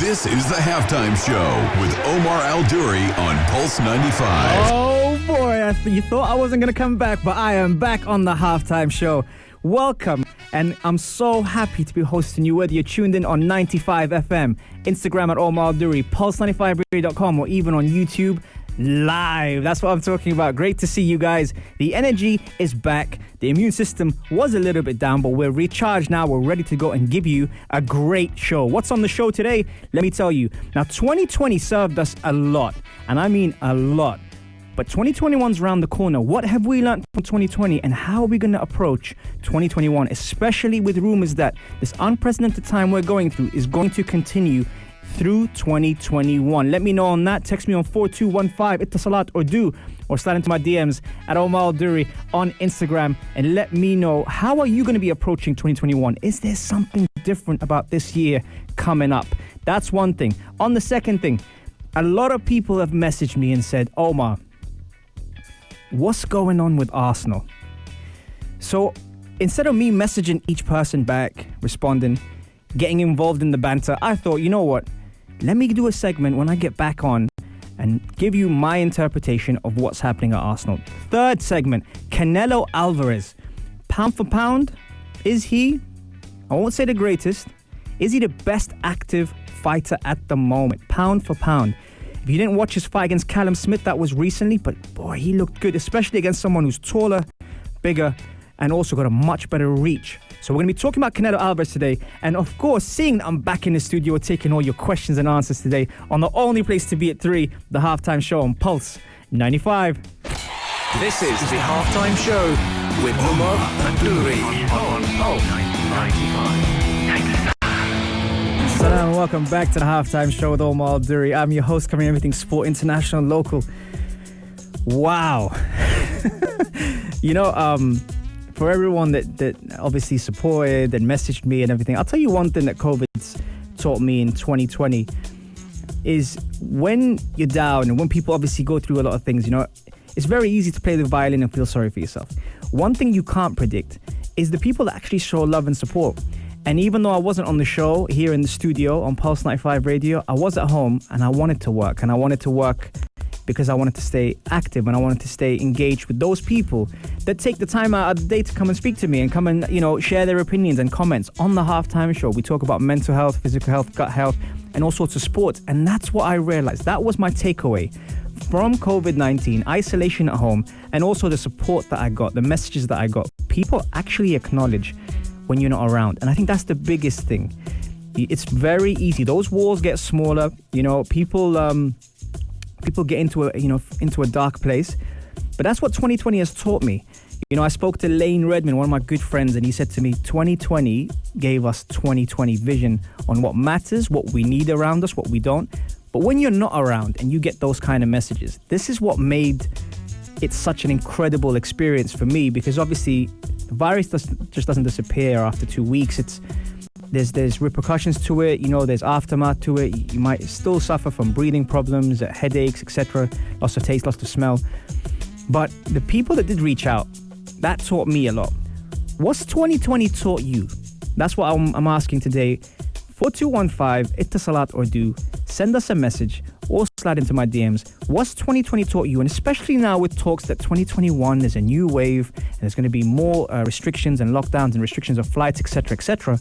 This is the Halftime Show with Omar Al-Duri on Pulse 95. Oh boy, you thought I wasn't going to come back, but I am back on the Halftime Show. Welcome, and I'm so happy to be hosting you, whether you're tuned in on 95 FM, Instagram at Omar Al-Duri, pulse95radio.com, or even on YouTube live. That's what I'm talking about. Great to see you guys. The energy is back. The immune system was a little bit down, but we're recharged now. We're ready to go and give you a great show. What's on the show today? Let me tell you. Now, 2020 served us a lot, and I mean a lot. But 2021's around the corner. What have we learned from 2020, and how are we going to approach 2021, especially with rumors that this unprecedented time we're going through is going to continue through 2021. Let me know on that. Text me on 4215 Ittasalat or slide into my DMs at Omar Al-Duri on Instagram and let me know, how are you going to be approaching 2021? Is there something different about this year coming up? That's one thing. On the second thing, a lot of people have messaged me and said, Omar, what's going on with Arsenal? So instead of me messaging each person back, responding, getting involved in the banter, I thought, you know what? Let me do a segment when I get back on and give you my interpretation of what's happening at Arsenal. Third segment, Canelo Alvarez. Pound for pound, is he, I won't say the greatest, is he the best active fighter at the moment? Pound for pound. If you didn't watch his fight against Callum Smith, that was recently, but boy, he looked good, especially against someone who's taller, bigger, and also got a much better reach. So we're going to be talking about Canelo Alvarez today. And of course, seeing that I'm back in the studio taking all your questions and answers today on the only place to be at 3, the Halftime Show on Pulse 95. This is the Halftime Show with Omar Al-Duri on Pulse 95. Salam and welcome back to the Halftime Show with Omar Al-Duri. I'm your host, covering everything sport, international, local. Wow. You know, for everyone that obviously supported and messaged me and everything, I'll tell you one thing that COVID's taught me in 2020 is when you're down and when people obviously go through a lot of things, you know, it's very easy to play the violin and feel sorry for yourself. One thing you can't predict is the people that actually show love and support. And even though I wasn't on the show here in the studio on Pulse 95 Radio, I was at home and I wanted to work. And I wanted to work because I wanted to stay active and I wanted to stay engaged with those people that take the time out of the day to come and speak to me and come and, you know, share their opinions and comments on the Halftime Show. We talk about mental health, physical health, gut health, and all sorts of sports. And that's what I realized. That was my takeaway from COVID-19, isolation at home, and also the support that I got, the messages that I got. People actually acknowledge when you're not around. And I think that's the biggest thing. It's very easy. Those walls get smaller. You know, people get into a dark place. But that's what 2020 has taught me. You know, I spoke to Lane Redmond, one of my good friends, and he said to me, 2020 gave us 2020 vision on what matters, what we need around us, what we don't. But when you're not around and you get those kind of messages, this is what made it such an incredible experience for me, because obviously the virus just doesn't disappear after 2 weeks. There's repercussions to it, you know, there's aftermath to it. You might still suffer from breathing problems, headaches, etc., loss of taste, loss of smell. But the people that did reach out, that taught me a lot. What's 2020 taught you? That's what I'm asking today. 4215 Ittasalat or do. Send us a message or slide into my DMs. What's 2020 taught you? And especially now with talks that 2021 there's a new wave and there's going to be more restrictions and lockdowns and restrictions of flights, etc., etc.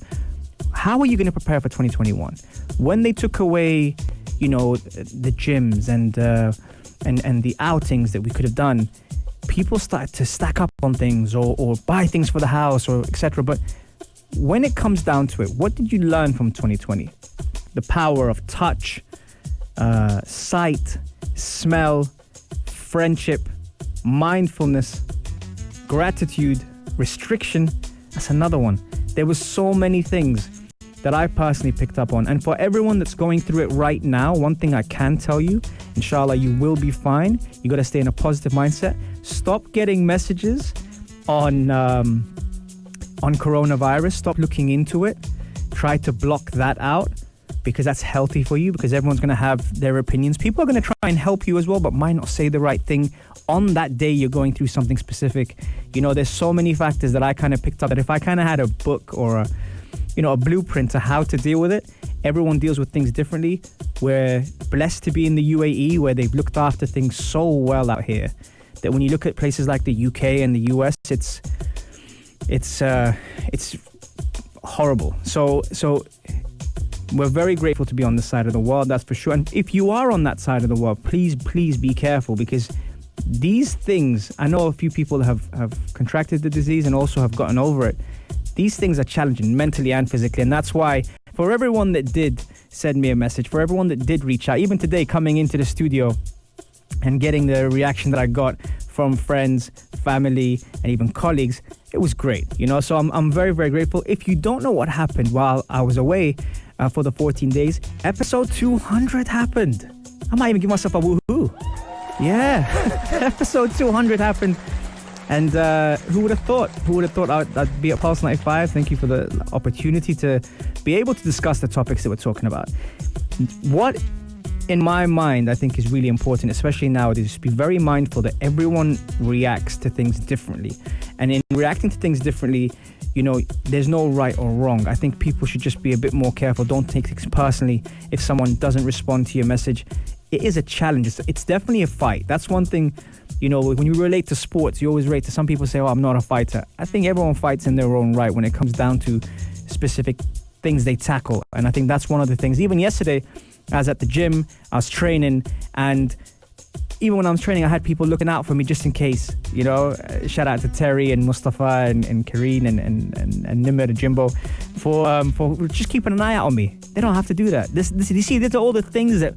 How are you going to prepare for 2021? When they took away, you know, the gyms and the outings that we could have done, people started to stack up on things or buy things for the house or etc. But when it comes down to it, what did you learn from 2020? The power of touch, sight, smell, friendship, mindfulness, gratitude, restriction. That's another one. There were so many things that I personally picked up on. And for everyone that's going through it right now, one thing I can tell you, inshallah, you will be fine. You got to stay in a positive mindset. Stop getting messages on coronavirus. Stop looking into it. Try to block that out, because that's healthy for you, because everyone's going to have their opinions. People are going to try and help you as well, but might not say the right thing on that day you're going through something specific. You know, there's so many factors that I kind of picked up that if I kind of had a book or a blueprint to how to deal with it, Everyone deals with things differently. We're blessed to be in the UAE, where they've looked after things so well out here that when you look at places like the UK and the US, it's horrible. So we're very grateful to be on this side of the world, that's for sure. And if you are on that side of the world, please be careful, because these things, I know a few people have contracted the disease and also have gotten over it. These things are challenging mentally and physically, and that's why for everyone that did send me a message, for everyone that did reach out, even today coming into the studio and getting the reaction that I got from friends, family, and even colleagues, it was great, so I'm very, very grateful. If you don't know what happened while I was away for the 14 days, episode 200 happened. I might even give myself a woohoo. Yeah, episode 200 happened. And who would have thought? I'd be at Pulse 95. Thank you for the opportunity to be able to discuss the topics that we're talking about. What, in my mind, I think is really important, especially nowadays, is to be very mindful that everyone reacts to things differently. And in reacting to things differently, there's no right or wrong. I think people should just be a bit more careful. Don't take things personally if someone doesn't respond to your message. It is a challenge. It's definitely a fight. That's one thing. When you relate to sports, you always relate to, some people say, I'm not a fighter. I think everyone fights in their own right when it comes down to specific things they tackle. And I think that's one of the things. Even yesterday, I was at the gym, I was training, and even when I was training, I had people looking out for me just in case, shout out to Terry and Mustafa and Kareen and Nimmer and Jimbo for just keeping an eye out on me. They don't have to do that. You see, these are all the things that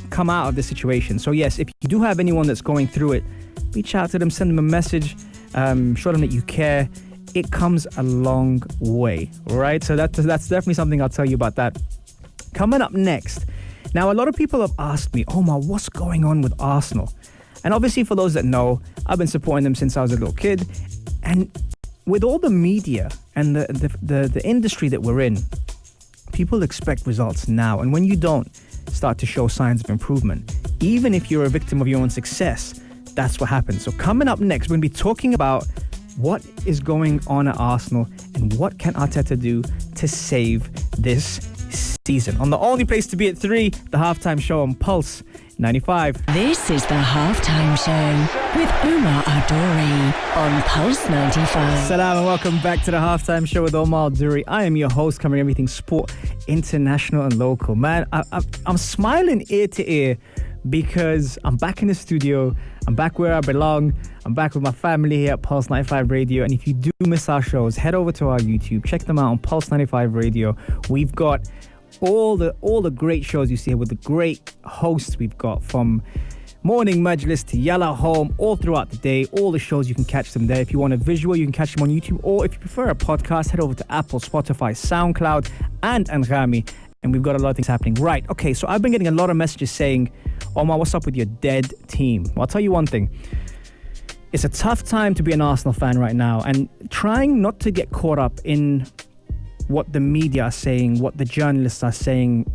come out of the situation. So yes, if you do have anyone that's going through it, reach out to them, send them a message, show them that you care. It comes a long way, all right? So that's definitely something I'll tell you about that. Coming up next, now a lot of people have asked me, Omar, what's going on with Arsenal? And obviously, for those that know, I've been supporting them since I was a little kid. And with all the media and the industry that we're in, people expect results now. And when you don't start to show signs of improvement, even if you're a victim of your own success, that's what happens. So coming up next, we're going to be talking about what is going on at Arsenal and what can Arteta do to save this season. On the only place to be at 3, the halftime show on Pulse 95. This is the halftime show with Omar Al-Duri on Pulse 95. Salam and welcome back to the halftime show with Omar Al-Duri. I am your host, covering everything sport, international and local. Man, I'm smiling ear to ear because I'm back in the studio. I'm back where I belong. I'm back with my family here at Pulse 95 Radio. And if you do miss our shows, head over to our YouTube. Check them out on Pulse 95 Radio. We've got all the great shows you see here with the great hosts we've got, from Morning Majlis to Yalla Home, all throughout the day. All the shows, you can catch them there. If you want a visual, you can catch them on YouTube. Or if you prefer a podcast, head over to Apple, Spotify, SoundCloud, and Anghami. And we've got a lot of things happening. Right, okay, so I've been getting a lot of messages saying, Omar, what's up with your dead team? Well, I'll tell you one thing. It's a tough time to be an Arsenal fan right now, and trying not to get caught up in what the media are saying, what the journalists are saying,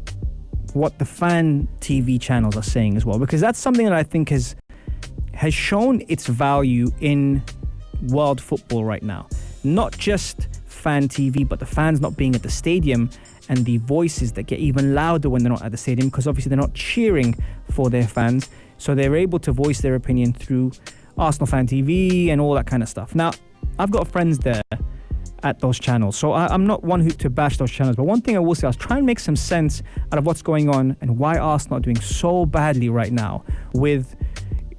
what the fan TV channels are saying as well, because that's something that I think has shown its value in world football right now. Not just fan TV, but the fans not being at the stadium and the voices that get even louder when they're not at the stadium, because obviously they're not cheering for their fans, so they're able to voice their opinion through Arsenal Fan TV and all that kind of stuff. Now, I've got friends there at those channels, so I'm not one to bash those channels, but one thing I will say, I was trying to make some sense out of what's going on and why Arsenal are doing so badly right now with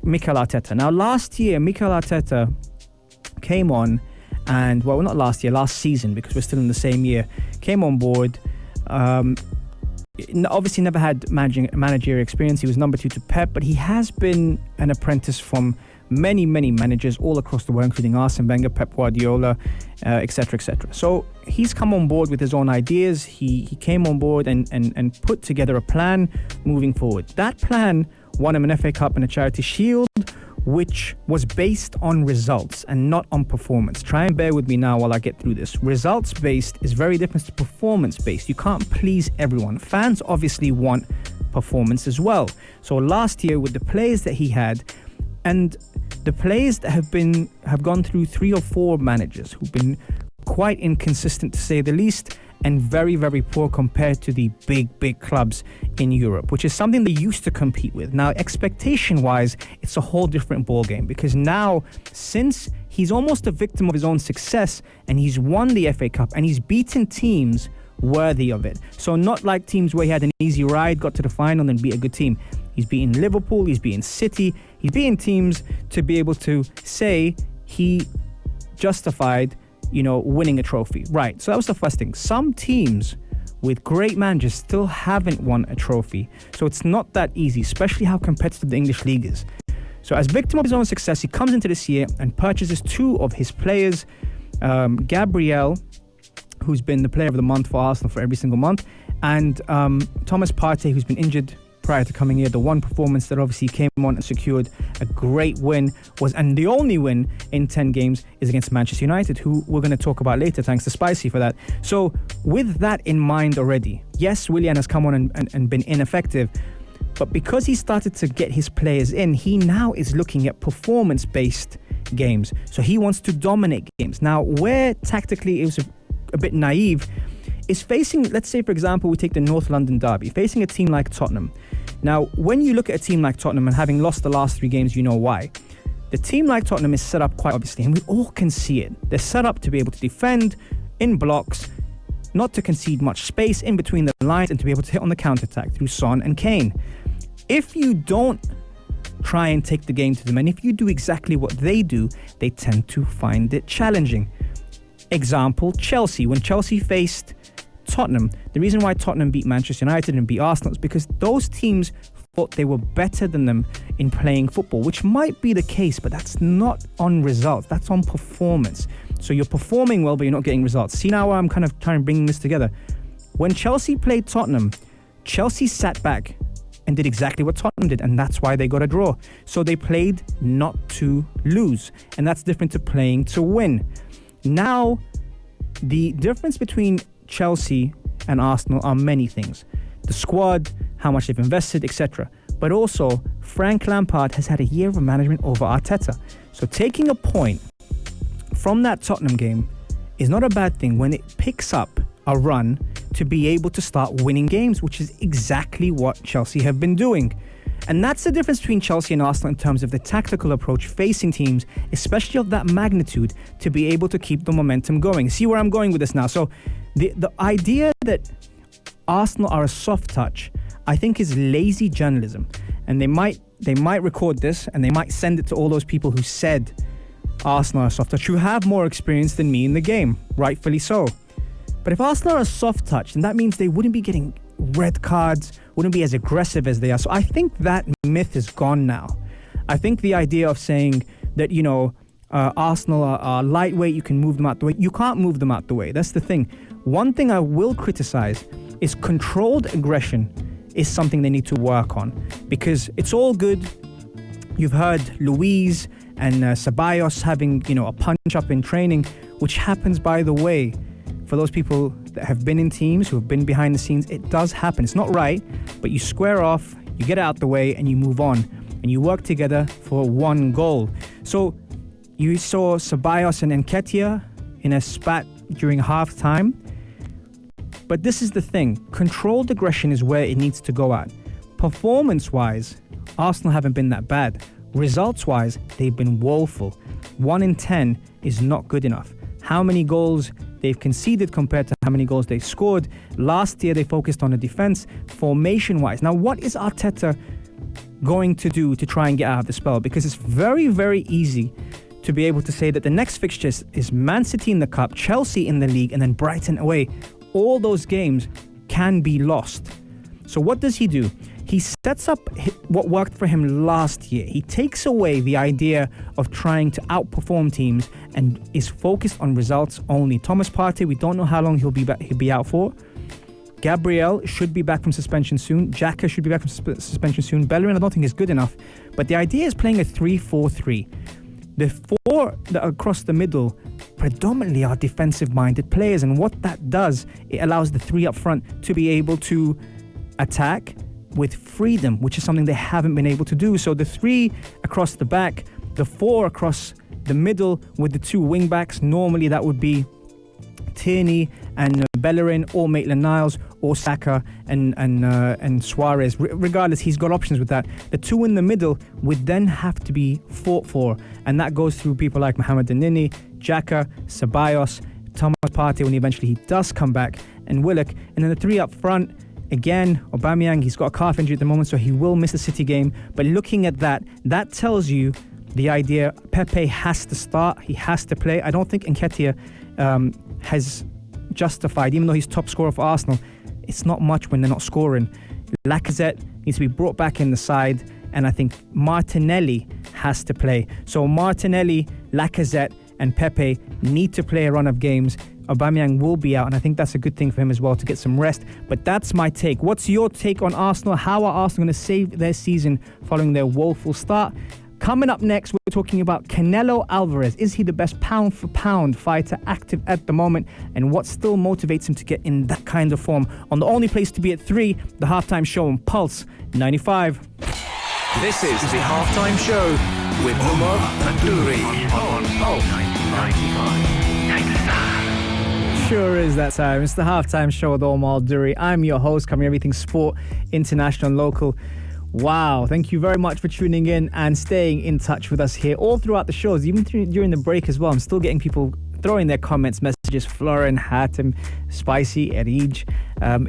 Mikel Arteta. Now, last year, Mikel Arteta came on and, well, not last year, last season, because we're still in the same year, came on board. Obviously never had managerial experience. He was number 2 to Pep, but he has been an apprentice from many managers all across the world, including Arsene Wenger, Pep Guardiola, etc. So he's come on board with his own ideas. He came on board and put together a plan moving forward. That plan won him an FA Cup and a Charity Shield, which was based on results and not on performance. Try and bear with me now while I get through this. Results-based is very different to performance-based. You can't please everyone. Fans obviously want performance as well. So last year, with the players that he had, and the players that have gone through 3 or 4 managers who've been quite inconsistent, to say the least, and very, very poor compared to the big clubs in Europe, which is something they used to compete with. Now, expectation-wise, it's a whole different ballgame because now, since he's almost a victim of his own success and he's won the FA Cup and he's beaten teams worthy of it. So not like teams where he had an easy ride, got to the final and beat a good team. He's beaten Liverpool, he's beaten City, he's beaten teams to be able to say he justified, winning a trophy. Right, so that was the first thing. Some teams with great managers still haven't won a trophy. So it's not that easy, especially how competitive the English league is. So as victim of his own success, he comes into this year and purchases two of his players, Gabriel, who's been the player of the month for Arsenal for every single month, and Thomas Partey, who's been injured prior to coming here. The one performance that obviously came on and secured a great win and the only win in 10 games is against Manchester United, who we're going to talk about later, thanks to Spicy for that. So with that in mind already, yes, Willian has come on and been ineffective, but because he started to get his players in, he now is looking at performance-based games. So he wants to dominate games. Now, where tactically it was a bit naive is facing, let's say, for example, we take the North London derby, facing a team like Tottenham. Now, when you look at a team like Tottenham and having lost the last 3 games, you know why. The team like Tottenham is set up quite obviously, and we all can see it. They're set up to be able to defend in blocks, not to concede much space in between the lines, and to be able to hit on the counter-attack through Son and Kane. If you don't try and take the game to them, and if you do exactly what they do, they tend to find it challenging. Example, Chelsea. When Chelsea faced Tottenham, the reason why Tottenham beat Manchester United and beat Arsenal is because those teams thought they were better than them in playing football, which might be the case, but that's not on results, that's on performance. So you're performing well, but you're not getting results. See now I'm kind of trying to bring this together. When Chelsea played Tottenham, Chelsea sat back and did exactly what Tottenham did, and that's why they got a draw. So they played not to lose, and that's different to playing to win. Now, the difference between Chelsea and Arsenal are many things. The squad, how much they've invested, etc. But also, Frank Lampard has had a year of management over Arteta. So taking a point from that Tottenham game is not a bad thing when it picks up a run to be able to start winning games, which is exactly what Chelsea have been doing. And that's the difference between Chelsea and Arsenal in terms of the tactical approach facing teams, especially of that magnitude, to be able to keep the momentum going. See where I'm going with this now? So the idea that Arsenal are a soft touch, I think, is lazy journalism. And they might record this and they might send it to all those people who said Arsenal are a soft touch, who have more experience than me in the game, rightfully so. But if Arsenal are a soft touch, then that means they wouldn't be getting red cards, wouldn't be as aggressive as they are. So I think that myth is gone now. I think the idea of saying that, Arsenal are lightweight, you can move them out the way. You can't move them out the way. That's the thing. One thing I will criticize is controlled aggression is something they need to work on, because it's all good. You've heard Luiz and Ceballos having, a punch up in training, which happens, by the way. For those people that have been in teams, who have been behind the scenes, it does happen. It's not right, but you square off, you get it out the way, and you move on. And you work together for one goal. So you saw Ceballos and Nketiah in a spat during half-time. But this is the thing. Controlled aggression is where it needs to go at. Performance-wise, Arsenal haven't been that bad. Results-wise, they've been woeful. 1 in 10 is not good enough. How many goals they've conceded compared to how many goals they've scored. Last year, they focused on the defense, formation-wise. Now, what is Arteta going to do to try and get out of the spell? Because it's very, very easy to be able to say that the next fixture is Man City in the Cup, Chelsea in the league, and then Brighton away. All those games can be lost. So what does he do? He sets up what worked for him last year. He takes away the idea of trying to outperform teams and is focused on results only. Thomas Partey, we don't know how long he'll be out for. Gabriel should be back from suspension soon. Xhaka should be back from suspension soon. Bellerin, I don't think is good enough. But the idea is playing a 3-4-3. The 4 that are across the middle predominantly are defensive-minded players, and what that does, it allows the 3 up front to be able to attack with freedom, which is something they haven't been able to do. So the 3 across the back, the 4 across the middle with the 2 wing backs, normally that would be Tierney and Bellerin or Maitland-Niles or Saka and Suarez. Regardless, he's got options with that. The two in the middle would then have to be fought for, and that goes through people like Mohamed Denini, Xhaka, Ceballos, Thomas Partey when eventually he does come back, and Willock. And then the three up front, again, Aubameyang, he's got a calf injury at the moment, so he will miss the City game. But looking at that tells you the idea. Pepe has to start. He has to play. I don't think Nketiah has justified, even though he's top scorer for Arsenal, it's not much when they're not scoring. Lacazette needs to be brought back in the side, and I think Martinelli has to play. So Martinelli, Lacazette, and Pepe need to play a run of games. Aubameyang will be out, and I think that's a good thing for him as well to get some rest. But that's my take. What's your take on Arsenal? How are Arsenal going to save their season following their woeful start? Coming up next, we're talking about Canelo Alvarez. Is he the best pound-for-pound fighter active at the moment? And what still motivates him to get in that kind of form? On the only place to be at 3, the Halftime Show on Pulse 95. This is the Halftime Show with Umar Adouri on Pulse 95. Sure is that time. It's the Halftime Show with Omar Adouri. I'm your host, covering everything sport, international, local. Wow, thank you very much for tuning in and staying in touch with us here all throughout the shows, even during the break as well. I'm still getting people throwing their comments, messages. Florin, Hatem, Spicy, Erij,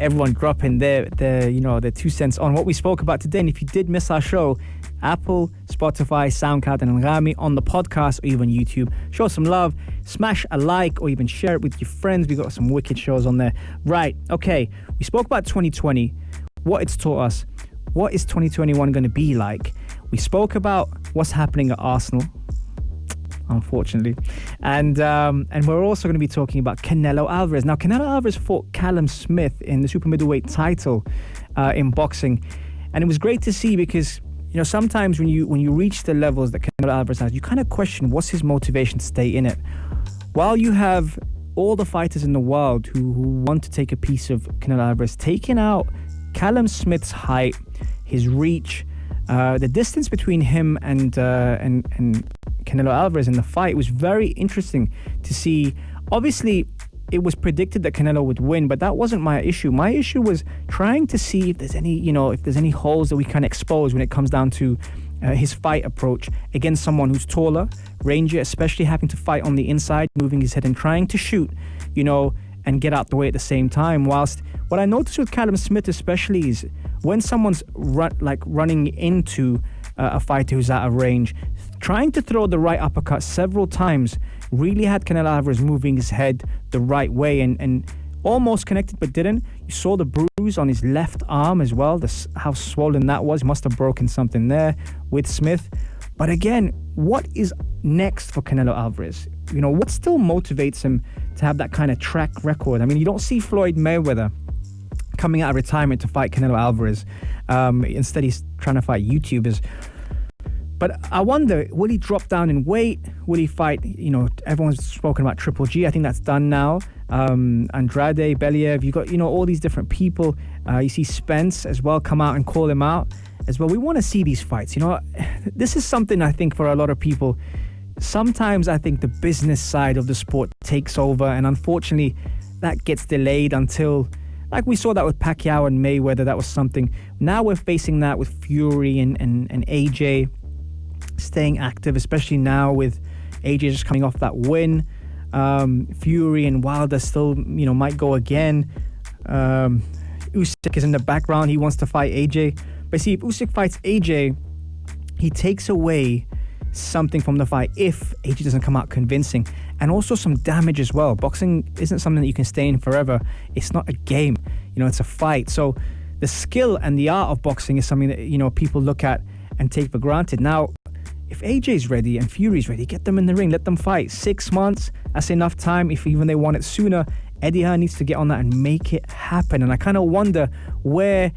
everyone dropping their 2 cents on what we spoke about today. And if you did miss our show, Apple, Spotify, SoundCloud, and Ngami on the podcast or even YouTube, show some love, smash a like, or even share it with your friends. We got some wicked shows on there. Right, okay, we spoke about 2020, what it's taught us. What is 2021 going to be like? We spoke about what's happening at Arsenal, unfortunately. And we're also going to be talking about Canelo Alvarez. Now, Canelo Alvarez fought Callum Smith in the super middleweight title in boxing. And it was great to see because, you know, sometimes when you reach the levels that Canelo Alvarez has, you kind of question what's his motivation to stay in it. While you have all the fighters in the world who want to take a piece of Canelo Alvarez, taking out Callum Smith's height, his reach, the distance between him and Canelo Alvarez in the fight was very interesting to see. Obviously, it was predicted that Canelo would win, but that wasn't my issue. My issue was trying to see if there's any holes that we can expose when it comes down to his fight approach against someone who's taller, rangier, especially having to fight on the inside, moving his head and trying to shoot, and get out the way at the same time. Whilst what I noticed with Callum Smith especially is when someone's running into a fighter who's out of range, trying to throw the right uppercut several times really had Canelo Alvarez moving his head the right way and almost connected but didn't. You saw the bruise on his left arm as well, how swollen that was. He must have broken something there with Smith. But again, what is next for Canelo Alvarez? What still motivates him to have that kind of track record? I mean, you don't see Floyd Mayweather coming out of retirement to fight Canelo Alvarez. Instead, he's trying to fight YouTubers. But I wonder, will he drop down in weight? Will he fight, everyone's spoken about Triple G. I think that's done now. Andrade, Believ, you got, all these different people. You see Spence as well come out and call him out as well. We want to see these fights. This is something I think for a lot of people, sometimes I think the business side of the sport takes over, and unfortunately that gets delayed until, like we saw that with Pacquiao and Mayweather, that was something. Now we're facing that with Fury and AJ staying active, especially now with AJ just coming off that win. Fury and Wilder still, might go again. Usyk is in the background. He wants to fight AJ. But see, if Usyk fights AJ, he takes away something from the fight if AJ doesn't come out convincing, and also some damage as well. Boxing isn't something that you can stay in forever. It's not a game, it's a fight. So the skill and the art of boxing is something that people look at and take for granted. Now, if AJ's ready and Fury's ready, get them in the ring, let them fight. 6 months, that's enough time. If even they want it sooner, Eddie Hearn needs to get on that and make it happen. And I kind of wonder where,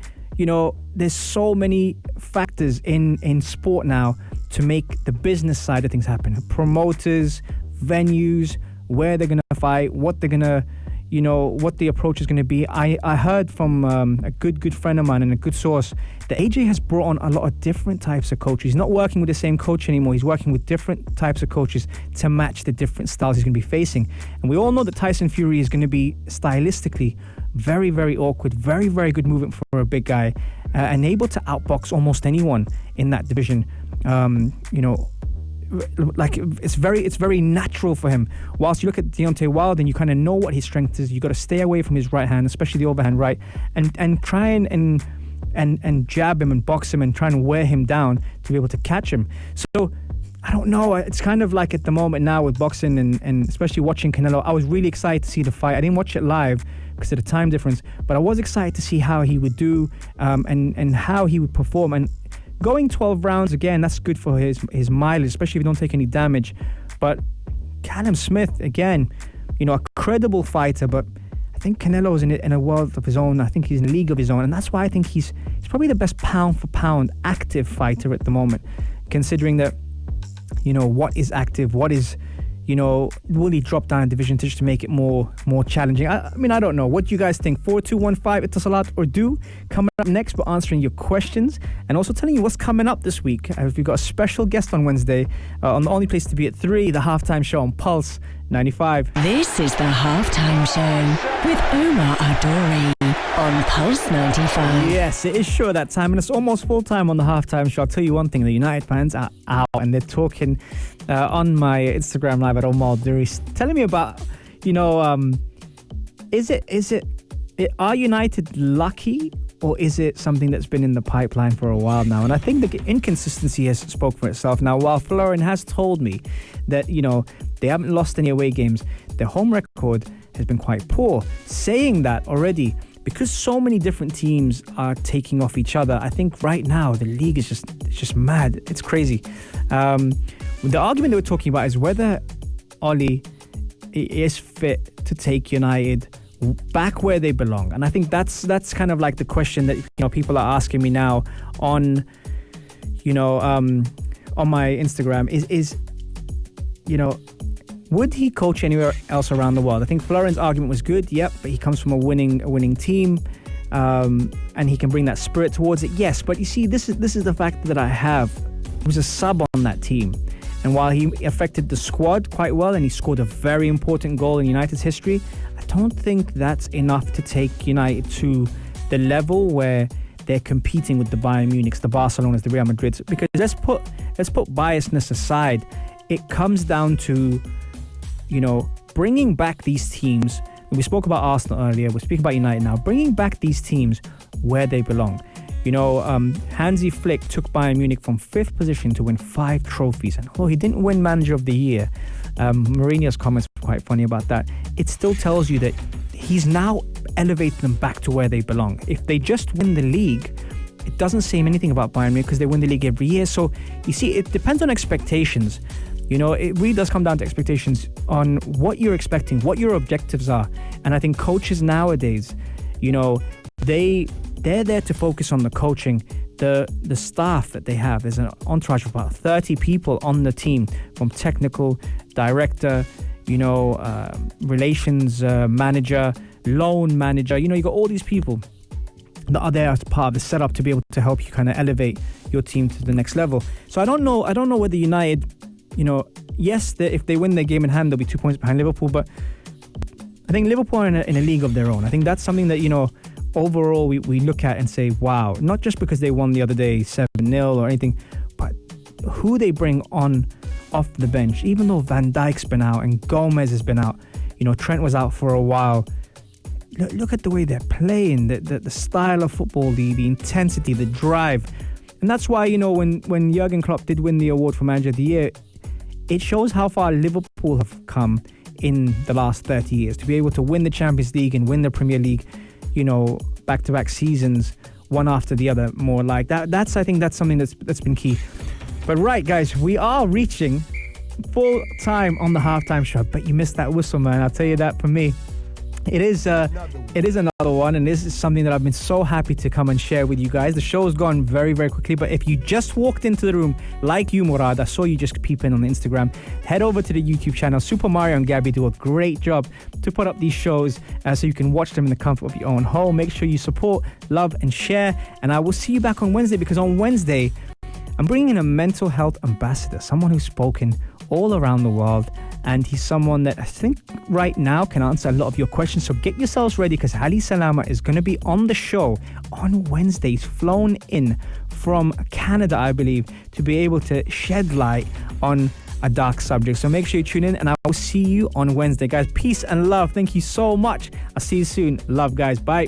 there's so many factors in sport now to make the business side of things happen. Promoters, venues, where they're going to fight, what they're going to, what the approach is going to be. I heard from a good friend of mine and a good source that AJ has brought on a lot of different types of coaches. He's not working with the same coach anymore. He's working with different types of coaches to match the different styles he's going to be facing. And we all know that Tyson Fury is going to be stylistically very, very awkward, very, very good movement for a big guy, and able to outbox almost anyone in that division. Like it's very natural for him. Whilst you look at Deontay Wilder and you kind of know what his strength is, you got to stay away from his right hand, especially the overhand right, and try and jab him and box him and try and wear him down to be able to catch him. So I don't know. It's kind of like at the moment now with boxing and especially watching Canelo. I was really excited to see the fight. I didn't watch it live because of the time difference, but I was excited to see how he would do and how he would perform. And going 12 rounds, again, that's good for his mileage, especially if you don't take any damage. But Callum Smith, again, a credible fighter, but I think Canelo's in a world of his own. I think he's in a league of his own, and that's why I think he's probably the best pound-for-pound active fighter at the moment, considering that, what is active, what is, will he drop down a division just to make it more challenging? I mean, I don't know. What do you guys think? 4215 Itasalat or do. Coming up next, we're answering your questions and also telling you what's coming up this week. We've got a special guest on Wednesday on the only place to be at 3, the halftime show on Pulse 95. This is the Halftime Show with Omar Adori on Pulse 95. Yes, it is sure that time, and it's almost full time on the halftime show. I'll tell you one thing: the United fans are out, and they're talking on my Instagram live at Omar Duri, telling me about, are United lucky, or is it something that's been in the pipeline for a while now? And I think the inconsistency has spoke for itself. Now, while Florian has told me that, they haven't lost any away games, their home record has been quite poor. Saying that already, because so many different teams are taking off each other, I think right now the league is just mad. It's crazy. The argument that we're talking about is whether Oli is fit to take United back where they belong. And I think that's kind of like the question that people are asking me now on my Instagram is would he coach anywhere else around the world? I think Florian's argument was good, yep, but he comes from a winning team, and he can bring that spirit towards it. Yes, but you see, this is the fact that I have. He was a sub on that team, and while he affected the squad quite well and he scored a very important goal in United's history, I don't think that's enough to take United to the level where they're competing with the Bayern Munichs, the Barcelonas, the Real Madrids. Because let's put biasness aside. It comes down to bringing back these teams. We spoke about Arsenal earlier. We're speaking about United now. Bringing back these teams where they belong. Hansi Flick took Bayern Munich from 5th position to win 5 trophies. And although he didn't win Manager of the Year, Mourinho's comments were quite funny about that. It still tells you that he's now elevated them back to where they belong. If they just win the league, it doesn't say anything about Bayern Munich because they win the league every year. So you see, it depends on expectations. It really does come down to expectations on what you're expecting, what your objectives are. And I think coaches nowadays, they're there to focus on the coaching, the staff that they have. There's an entourage of about 30 people on the team, from technical, director, relations manager, loan manager. You got all these people that are there as part of the setup to be able to help you kind of elevate your team to the next level. So I don't know whether United, yes, if they win their game in hand, they'll be 2 points behind Liverpool, but I think Liverpool are in a league of their own. I think that's something that, overall we look at and say, wow, not just because they won the other day 7-0 or anything, but who they bring on off the bench. Even though Van Dijk's been out and Gomez has been out, Trent was out for a while. Look at the way they're playing, the style of football, the intensity, the drive. And that's why, when Jurgen Klopp did win the award for Manager of the Year, it shows how far Liverpool have come in the last 30 years. To be able to win the Champions League and win the Premier League, back-to-back seasons, one after the other, more like that. I think that's something that's been key. But right, guys, we are reaching full time on the halftime show. But you missed that whistle, man. I'll tell you that for me. It is another one, and this is something that I've been so happy to come and share with you guys. The show has gone very, very quickly, but if you just walked into the room, like you, Murad, I saw you just peeping on the Instagram, head over to the YouTube channel. Super Mario and Gabby do a great job to put up these shows so you can watch them in the comfort of your own home. Make sure you support, love, and share, and I will see you back on Wednesday, because on Wednesday, I'm bringing in a mental health ambassador, someone who's spoken all around the world, and he's someone that I think right now can answer a lot of your questions. So get yourselves ready, because Ali Salama is going to be on the show on Wednesday. He's flown in from Canada, I believe, to be able to shed light on a dark subject. So make sure you tune in, and I will see you on Wednesday, guys. Peace and love. Thank you so much. I'll see you soon. Love, guys. Bye.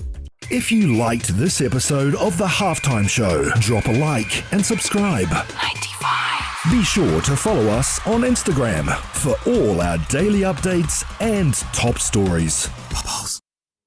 If you liked this episode of The Halftime Show, drop a like and subscribe. 95. Be sure to follow us on Instagram for all our daily updates and top stories. Pulse.